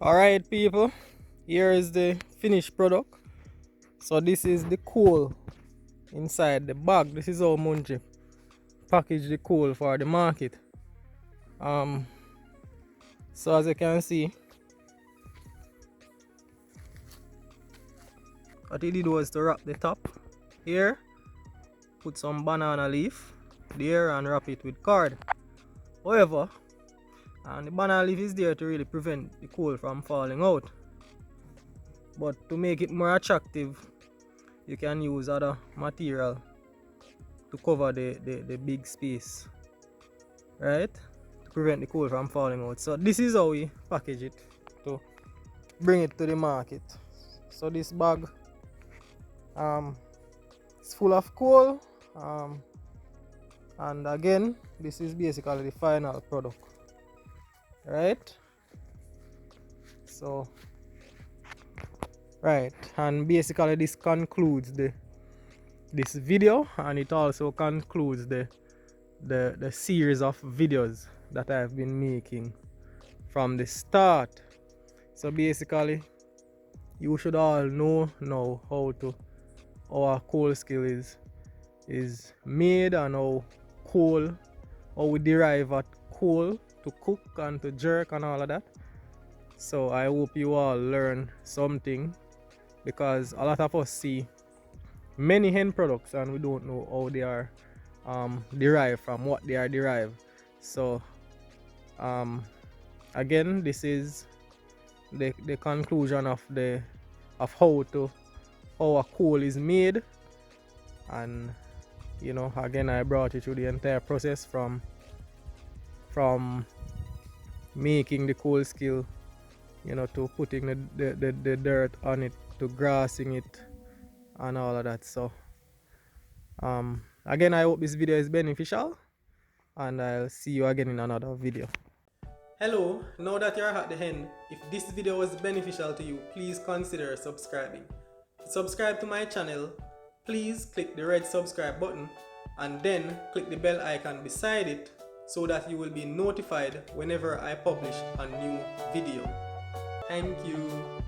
Alright people, here is the finished product. So this is the coal inside the bag. This is how Mungy package the coal for the market. So as you can see, what he did was to wrap the top here, put some banana leaf there and wrap it with cord. However, and the banana leaf is there to really prevent the coal from falling out. But to make it more attractive, you can use other material to cover the big space, right? To prevent the coal from falling out. So this is how we package it to bring it to the market. So this bag is full of coal, and again, this is basically the final product, right? So right, and basically this concludes this video, and it also concludes the series of videos that I've been making from the start. So basically, you should all know now how our coal skill is made, and how we derive at coal to cook and to jerk and all of that. So I hope you all learn something, because a lot of us see many hen products and we don't know how they are derived, from what they are derived. So again, this is the conclusion of how a coal is made. And you know, again, I brought you through the entire process from making the coal skill, you know, to putting the dirt on it, to grassing it and all of that. So again, I hope this video is beneficial, and I'll see you again in another video. Hello, now that you're at the end, if this video was beneficial to you, please consider subscribing. To subscribe to my channel, please click the red subscribe button and then click the bell icon beside it, so that you will be notified whenever I publish a new video. Thank you.